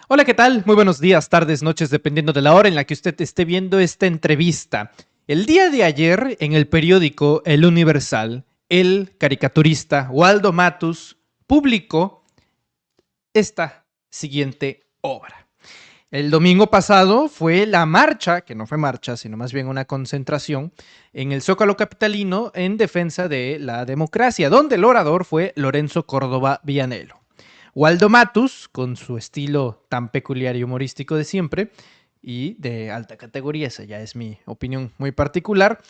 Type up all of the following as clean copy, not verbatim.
Hola, ¿qué tal? Muy buenos días, tardes, noches, dependiendo de la hora en la que usted esté viendo esta entrevista. El día de ayer, en el periódico El Universal, el caricaturista Waldo Matus publicó esta siguiente obra. El domingo pasado fue la marcha, que no fue marcha, sino más bien una concentración, en el Zócalo capitalino en defensa de la democracia, donde el orador fue Lorenzo Córdoba Villanelo. Waldo Matus, con su estilo tan peculiar y humorístico de siempre, y de alta categoría, esa ya es mi opinión muy particular,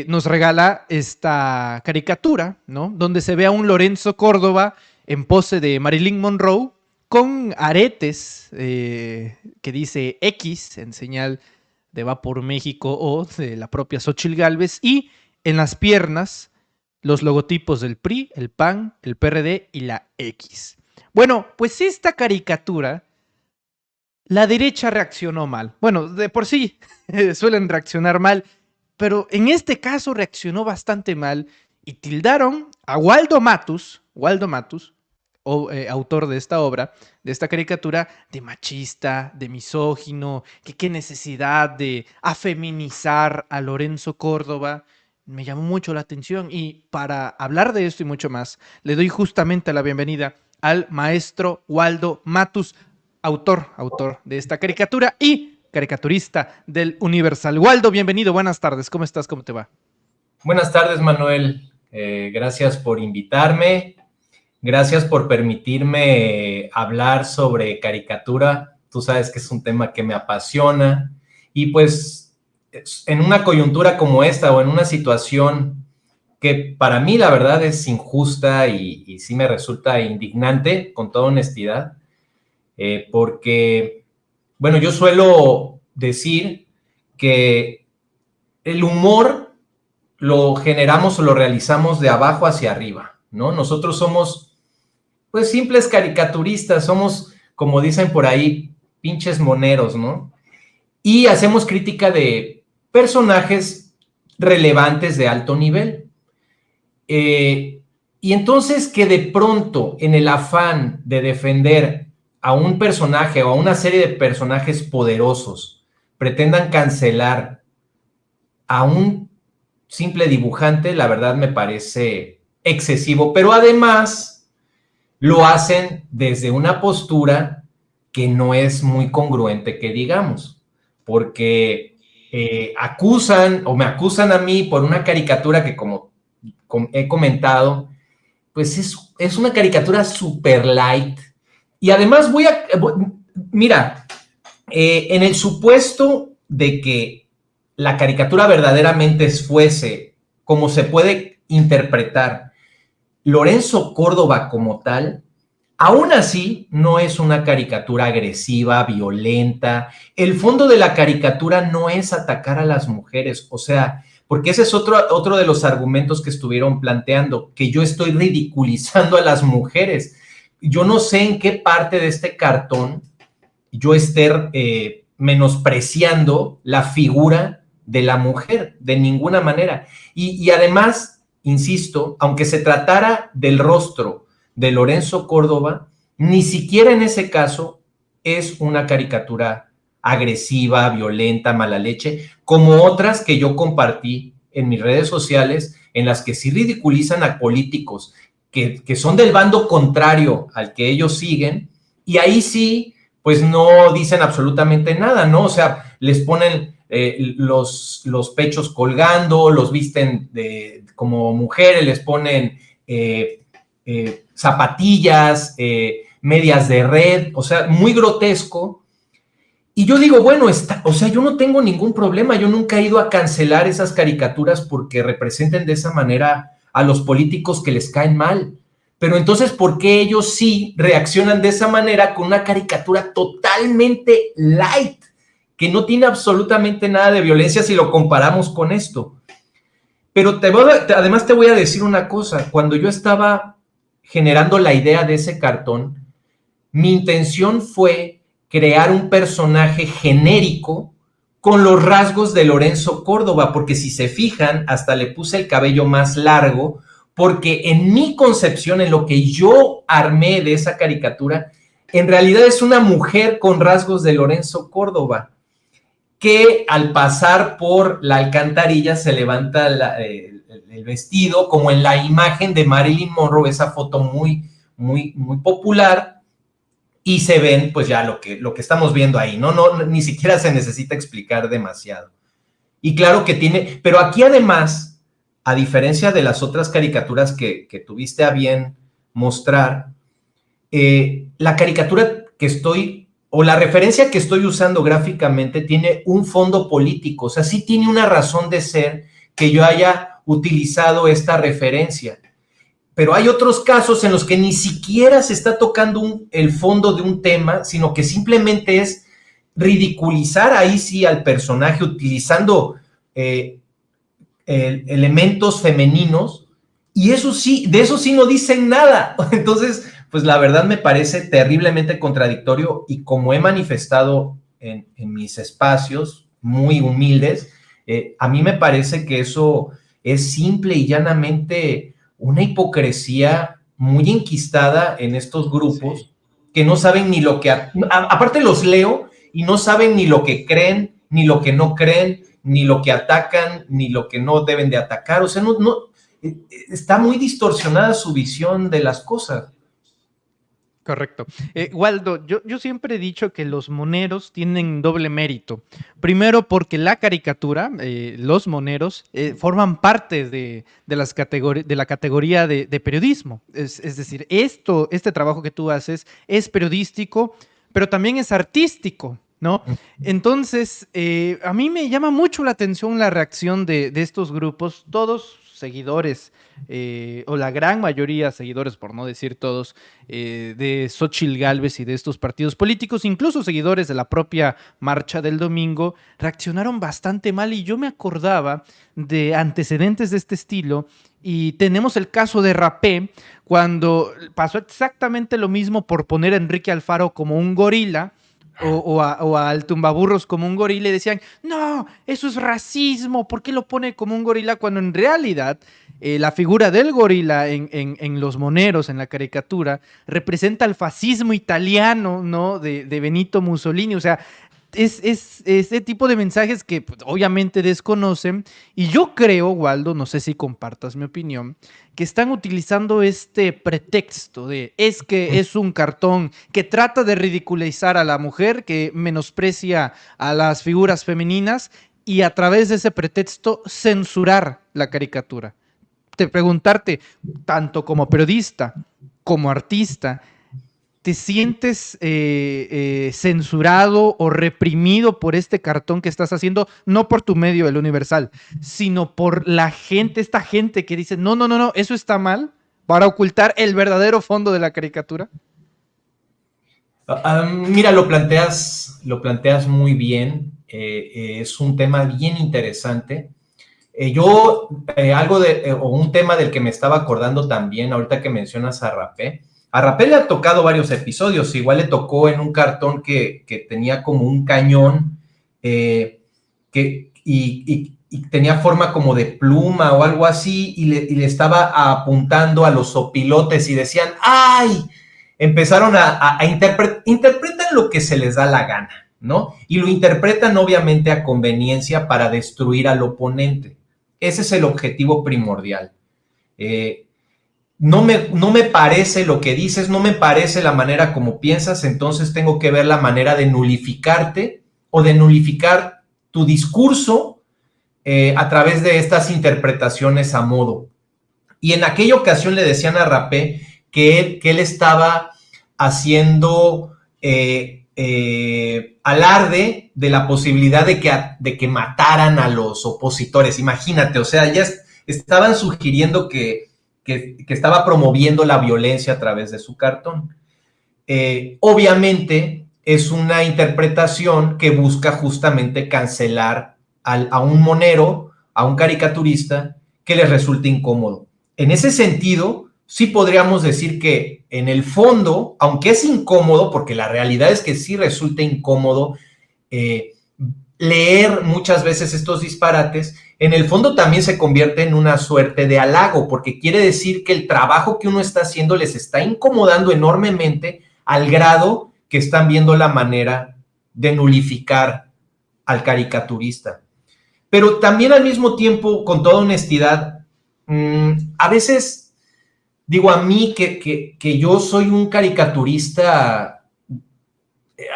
nos regala esta caricatura, ¿no? Donde se ve a un Lorenzo Córdoba en pose de Marilyn Monroe, con aretes que dice X en señal de Va por México o de la propia Xochitl Gálvez, y en las piernas los logotipos del PRI, el PAN, el PRD y la X. Bueno, pues esta caricatura, la derecha reaccionó mal. Bueno, de por sí suelen reaccionar mal, pero en este caso reaccionó bastante mal y tildaron a Waldo Matus, autor de esta obra, de esta caricatura, de machista, de misógino, que qué necesidad de afeminizar a Lorenzo Córdoba. Me llamó mucho la atención y para hablar de esto y mucho más, le doy justamente la bienvenida al maestro Waldo Matus, autor de esta caricatura y caricaturista del Universal. Waldo, bienvenido, buenas tardes, ¿cómo estás? ¿Cómo te va? Buenas tardes, Manuel. Gracias por invitarme. Gracias por permitirme hablar sobre caricatura. Tú sabes que es un tema que me apasiona. Y pues en una coyuntura como esta o en una situación que para mí la verdad es injusta y sí me resulta indignante, con toda honestidad, porque, bueno, yo suelo decir que el humor lo generamos o lo realizamos de abajo hacia arriba, ¿no? Nosotros somos, pues, simples caricaturistas, somos, como dicen por ahí, pinches moneros, ¿no? Y hacemos crítica de personajes relevantes de alto nivel. Y entonces que de pronto, en el afán de defender a un personaje o a una serie de personajes poderosos, pretendan cancelar a un simple dibujante, la verdad me parece excesivo, pero además lo hacen desde una postura que no es muy congruente, que digamos, porque acusan o me acusan a mí por una caricatura que como he comentado, pues es una caricatura super light y además mira, en el supuesto de que la caricatura verdaderamente fuese como se puede interpretar Lorenzo Córdoba como tal, aún así no es una caricatura agresiva, violenta. El fondo de la caricatura no es atacar a las mujeres, o sea, porque ese es otro de los argumentos que estuvieron planteando, que yo estoy ridiculizando a las mujeres. Yo no sé en qué parte de este cartón yo esté menospreciando la figura de la mujer, de ninguna manera. Y además, insisto, aunque se tratara del rostro de Lorenzo Córdoba, ni siquiera en ese caso es una caricatura agresiva, violenta, mala leche, como otras que yo compartí en mis redes sociales, en las que sí ridiculizan a políticos que son del bando contrario al que ellos siguen, y ahí sí pues no dicen absolutamente nada, ¿no? O sea, les ponen los pechos colgando, los visten como mujeres, les ponen zapatillas, medias de red, o sea, muy grotesco. Y yo digo, bueno, o sea, yo no tengo ningún problema, yo nunca he ido a cancelar esas caricaturas porque representen de esa manera a los políticos que les caen mal. Pero entonces, ¿por qué ellos sí reaccionan de esa manera con una caricatura totalmente light, que no tiene absolutamente nada de violencia si lo comparamos con esto? Pero además te voy a decir una cosa, cuando yo estaba generando la idea de ese cartón, mi intención fue crear un personaje genérico con los rasgos de Lorenzo Córdoba, porque si se fijan, hasta le puse el cabello más largo, porque en mi concepción, en lo que yo armé de esa caricatura, En realidad es una mujer con rasgos de Lorenzo Córdoba, que al pasar por la alcantarilla se levanta el vestido, como en la imagen de Marilyn Monroe, esa foto muy, muy, muy popular, y se ven pues ya lo que estamos viendo ahí, ¿no? Ni siquiera se necesita explicar demasiado. Y claro que tiene, pero aquí además, a diferencia de las otras caricaturas que tuviste a bien mostrar, la caricatura que estoy, o la referencia que estoy usando gráficamente tiene un fondo político, o sea, sí tiene una razón de ser que yo haya utilizado esta referencia. Pero hay otros casos en los que ni siquiera se está tocando el fondo de un tema, sino que simplemente es ridiculizar ahí sí al personaje utilizando elementos femeninos, y eso sí, de eso sí no dicen nada. Entonces, pues la verdad me parece terriblemente contradictorio, y como he manifestado en mis espacios muy humildes, a mí me parece que eso es simple y llanamente una hipocresía muy enquistada en estos grupos, sí, que no saben ni lo que... Aparte los leo y no saben ni lo que creen, ni lo que no creen, ni lo que atacan, ni lo que no deben de atacar. O sea, está muy distorsionada su visión de las cosas. Correcto. Waldo, yo siempre he dicho que los moneros tienen doble mérito. Primero, porque la caricatura, los moneros, forman parte de la categoría de periodismo. Es decir, este trabajo que tú haces es periodístico, pero también es artístico, ¿no? Entonces, a mí me llama mucho la atención la reacción de estos grupos, todos seguidores, o la gran mayoría seguidores, por no decir todos, de Xóchitl Gálvez y de estos partidos políticos, incluso seguidores de la propia marcha del domingo, reaccionaron bastante mal, y yo me acordaba de antecedentes de este estilo, y tenemos el caso de Rapé, cuando pasó exactamente lo mismo por poner a Enrique Alfaro como un gorila, o al tumbaburros como un gorila, y decían, no, eso es racismo, ¿por qué lo pone como un gorila? Cuando en realidad la figura del gorila en los moneros, en la caricatura, representa el fascismo italiano, ¿no? De Benito Mussolini. O sea, es ese tipo de mensajes que pues, obviamente desconocen, y yo creo, Waldo, no sé si compartas mi opinión, que están utilizando este pretexto de es que es un cartón que trata de ridiculizar a la mujer, que menosprecia a las figuras femeninas, y a través de ese pretexto censurar la caricatura. Te preguntarte, tanto como periodista, como artista, ¿te sientes censurado o reprimido por este cartón que estás haciendo? No por tu medio, El Universal, sino por la gente, esta gente que dice, no, no, no, no, eso está mal, para ocultar el verdadero fondo de la caricatura. Mira, lo planteas muy bien. Es un tema bien interesante. O un tema del que me estaba acordando también, ahorita que mencionas a Rapé le ha tocado varios episodios. Igual le tocó en un cartón que tenía como un cañón, y tenía forma como de pluma o algo así, y le estaba apuntando a los sopilotes y decían, ¡ay! Empezaron a interpretan lo que se les da la gana, ¿no? Y lo interpretan obviamente a conveniencia para destruir al oponente. Ese es el objetivo primordial. No me parece lo que dices, no me parece la manera como piensas, entonces tengo que ver la manera de nulificarte o de nulificar tu discurso a través de estas interpretaciones a modo. Y en aquella ocasión le decían a Rapé que él estaba haciendo alarde de la posibilidad de que mataran a los opositores. Imagínate, o sea, ya estaban sugiriendo que estaba promoviendo la violencia a través de su cartón. Obviamente es una interpretación que busca justamente cancelar a un monero, a un caricaturista que les resulte incómodo. En ese sentido, sí podríamos decir que en el fondo, aunque es incómodo, porque la realidad es que sí resulta incómodo leer muchas veces estos disparates, en el fondo también se convierte en una suerte de halago, porque quiere decir que el trabajo que uno está haciendo les está incomodando enormemente al grado que están viendo la manera de nulificar al caricaturista. Pero también al mismo tiempo, con toda honestidad, a veces digo a mí que yo soy un caricaturista,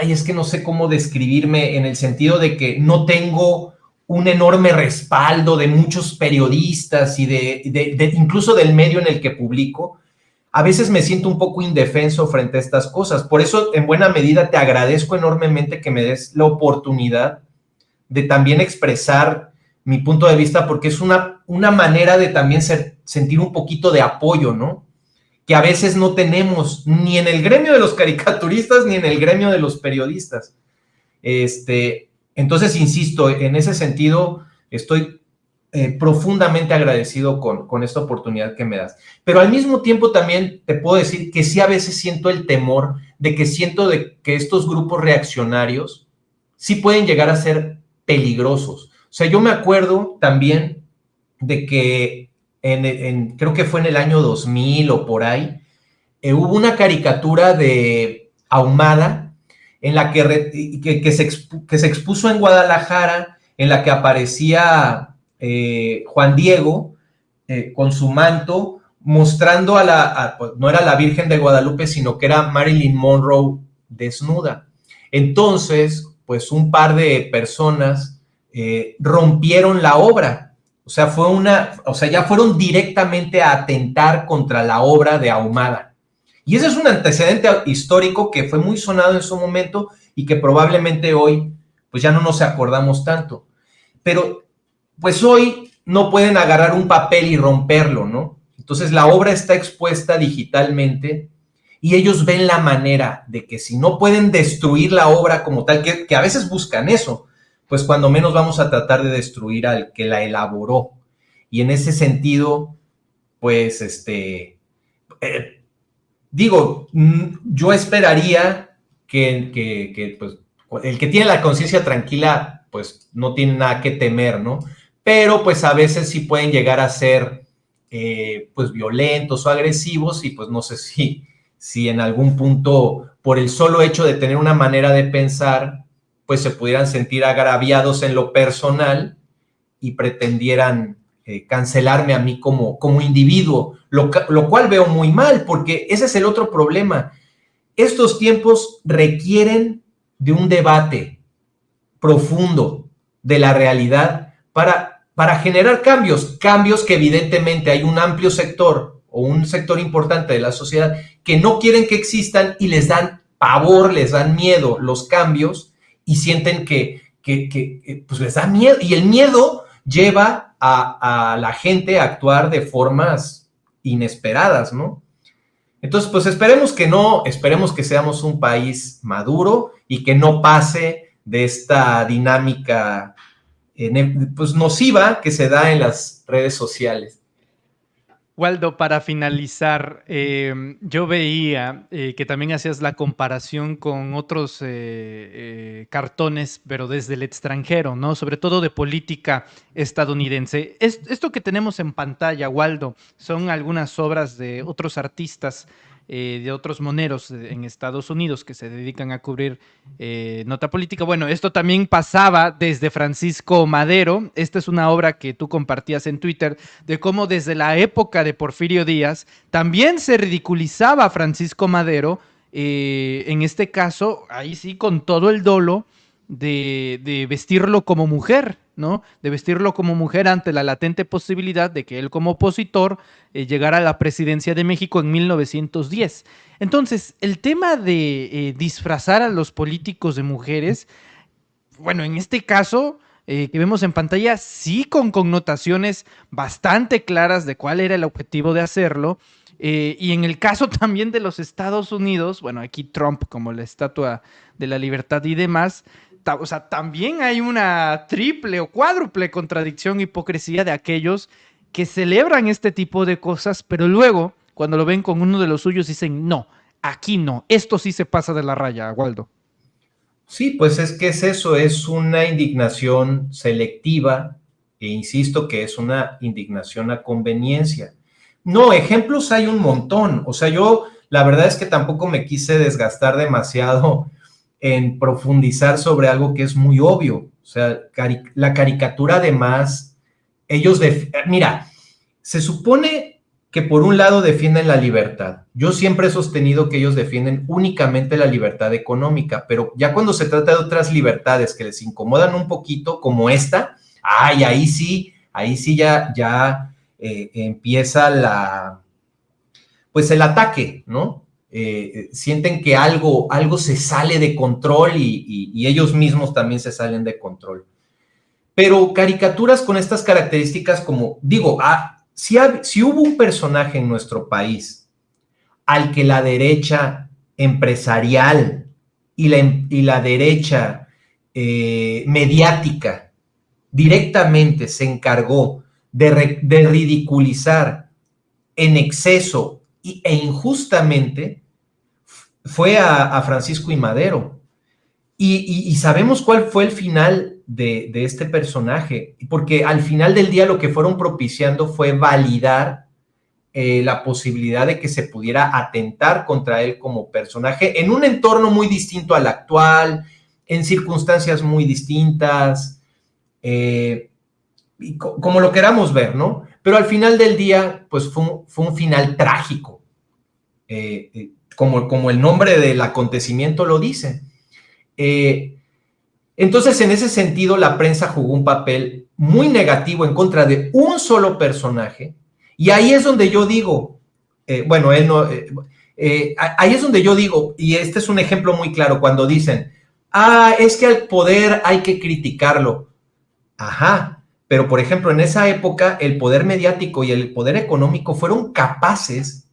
ay, es que no sé cómo describirme, en el sentido de que no tengo un enorme respaldo de muchos periodistas y incluso del medio en el que publico. A veces me siento un poco indefenso frente a estas cosas. Por eso, en buena medida, te agradezco enormemente que me des la oportunidad de también expresar mi punto de vista, porque es una manera de también sentir un poquito de apoyo, ¿no? Que a veces no tenemos ni en el gremio de los caricaturistas ni en el gremio de los periodistas. Entonces, insisto, en ese sentido, estoy profundamente agradecido con esta oportunidad que me das. Pero al mismo tiempo también te puedo decir que sí a veces siento el temor de que estos grupos reaccionarios sí pueden llegar a ser peligrosos. O sea, yo me acuerdo también de que creo que fue en el año 2000 o por ahí, hubo una caricatura de Ahumada en la que se expuso en Guadalajara, en la que aparecía Juan Diego con su manto, mostrando pues, no era la Virgen de Guadalupe, sino que era Marilyn Monroe desnuda. Entonces, pues un par de personas rompieron la obra. O sea, ya fueron directamente a atentar contra la obra de Ahumada. Y ese es un antecedente histórico que fue muy sonado en su momento y que probablemente hoy pues ya no nos acordamos tanto. Pero pues hoy no pueden agarrar un papel y romperlo, ¿no? Entonces la obra está expuesta digitalmente y ellos ven la manera de que si no pueden destruir la obra como tal, que a veces buscan eso, pues cuando menos vamos a tratar de destruir al que la elaboró. Y en ese sentido, pues, digo, yo esperaría que pues, el que tiene la conciencia tranquila, pues no tiene nada que temer, ¿no? Pero pues a veces sí pueden llegar a ser pues violentos o agresivos y pues no sé si en algún punto, por el solo hecho de tener una manera de pensar, pues se pudieran sentir agraviados en lo personal y pretendieran cancelarme a mí como individuo, lo cual veo muy mal, porque ese es el otro problema. Estos tiempos requieren de un debate profundo de la realidad para generar cambios que evidentemente hay un amplio sector o un sector importante de la sociedad que no quieren que existan y les dan pavor, les dan miedo los cambios y sienten que pues les da miedo, y el miedo lleva a la gente a actuar de formas inesperadas, ¿no? Entonces, pues esperemos que seamos un país maduro y que no pase de esta dinámica pues nociva que se da en las redes sociales. Waldo, para finalizar, yo veía que también hacías la comparación con otros cartones, pero desde el extranjero, ¿no? Sobre todo de política estadounidense. Esto que tenemos en pantalla, Waldo, son algunas obras de otros artistas, de otros moneros en Estados Unidos que se dedican a cubrir nota política. Bueno, esto también pasaba desde Francisco Madero. Esta es una obra que tú compartías en Twitter de cómo desde la época de Porfirio Díaz también se ridiculizaba a Francisco Madero, en este caso, ahí sí, con todo el dolo de vestirlo como mujer, ¿no? De vestirlo como mujer ante la latente posibilidad de que él como opositor llegara a la presidencia de México en 1910. Entonces, el tema de disfrazar a los políticos de mujeres, bueno, en este caso que vemos en pantalla, sí con connotaciones bastante claras de cuál era el objetivo de hacerlo. Y en el caso también de los Estados Unidos, bueno, aquí Trump como la estatua de la libertad y demás, o sea, también hay una triple o cuádruple contradicción, hipocresía de aquellos que celebran este tipo de cosas, pero luego, cuando lo ven con uno de los suyos, dicen, no, aquí no, esto sí se pasa de la raya, Waldo. Sí, pues es que es eso, es una indignación selectiva e insisto que es una indignación a conveniencia. No, ejemplos hay un montón. O sea, yo la verdad es que tampoco me quise desgastar demasiado en profundizar sobre algo que es muy obvio. O sea, la caricatura además, mira, se supone que por un lado defienden la libertad. Yo siempre he sostenido que ellos defienden únicamente la libertad económica, pero ya cuando se trata de otras libertades que les incomodan un poquito, como esta, ay, ahí sí ya empieza pues el ataque, ¿no? Sienten que algo se sale de control y ellos mismos también se salen de control. Pero caricaturas con estas características como, digo, si hubo un personaje en nuestro país al que la derecha empresarial y la derecha mediática directamente se encargó de ridiculizar en exceso e injustamente, fue a Francisco I. Madero. Y sabemos cuál fue el final de este personaje, porque al final del día lo que fueron propiciando fue validar la posibilidad de que se pudiera atentar contra él como personaje en un entorno muy distinto al actual, en circunstancias muy distintas, como lo queramos ver, ¿no? Pero al final del día, pues fue un final trágico, como el nombre del acontecimiento lo dice. Entonces, en ese sentido, la prensa jugó un papel muy negativo en contra de un solo personaje, y ahí es donde yo digo, bueno, él no, ahí es donde yo digo, y este es un ejemplo muy claro, cuando dicen, es que al poder hay que criticarlo. Ajá, pero por ejemplo, en esa época, el poder mediático y el poder económico fueron capaces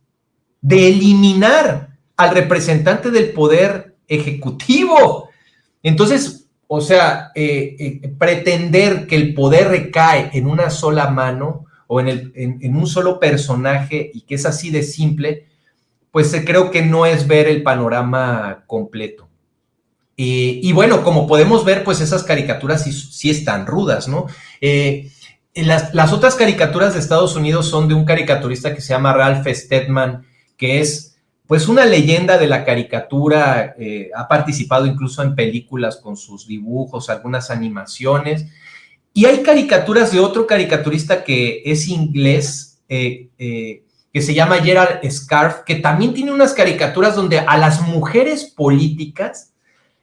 de eliminar al representante del poder ejecutivo. Entonces, o sea, pretender que el poder recae en una sola mano o en un solo personaje y que es así de simple, pues creo que no es ver el panorama completo. Y bueno, como podemos ver, pues esas caricaturas sí están rudas, ¿no? Las otras caricaturas de Estados Unidos son de un caricaturista que se llama Ralph Steadman, que es pues una leyenda de la caricatura, ha participado incluso en películas con sus dibujos, algunas animaciones, y hay caricaturas de otro caricaturista que es inglés, que se llama Gerald Scarfe, que también tiene unas caricaturas donde a las mujeres políticas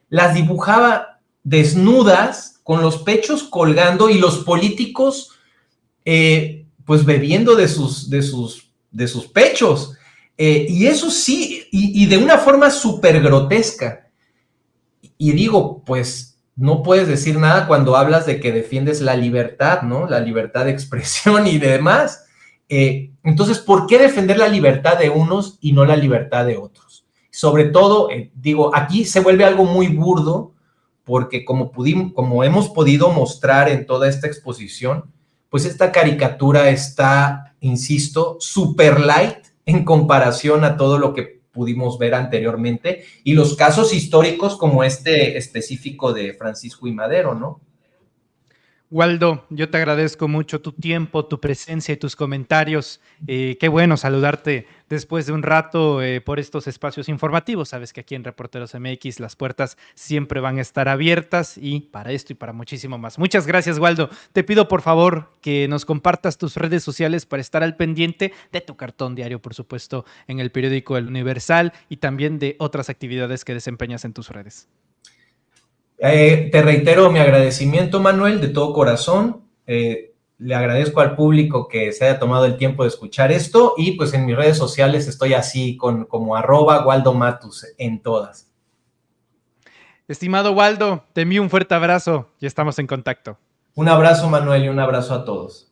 las dibujaba desnudas, con los pechos colgando y los políticos pues bebiendo de sus pechos. Y eso sí, y de una forma súper grotesca. Y digo, pues no puedes decir nada cuando hablas de que defiendes la libertad, ¿no? La libertad de expresión y demás. Entonces, ¿por qué defender la libertad de unos y no la libertad de otros? Sobre todo, digo, aquí se vuelve algo muy burdo, porque como hemos podido mostrar en toda esta exposición, pues esta caricatura está, insisto, super light en comparación a todo lo que pudimos ver anteriormente y los casos históricos como este específico de Francisco I. Madero, ¿no? Waldo, yo te agradezco mucho tu tiempo, tu presencia y tus comentarios. Qué bueno saludarte después de un rato por estos espacios informativos. Sabes que aquí en Reporteros MX las puertas siempre van a estar abiertas y para esto y para muchísimo más. Muchas gracias, Waldo. Te pido por favor que nos compartas tus redes sociales para estar al pendiente de tu cartón diario, por supuesto, en el periódico El Universal y también de otras actividades que desempeñas en tus redes. Te reitero mi agradecimiento, Manuel, de todo corazón. Le agradezco al público que se haya tomado el tiempo de escuchar esto y pues en mis redes sociales estoy así como @WaldoMatus en todas. Estimado Waldo, te envío un fuerte abrazo y estamos en contacto. Un abrazo, Manuel, y un abrazo a todos.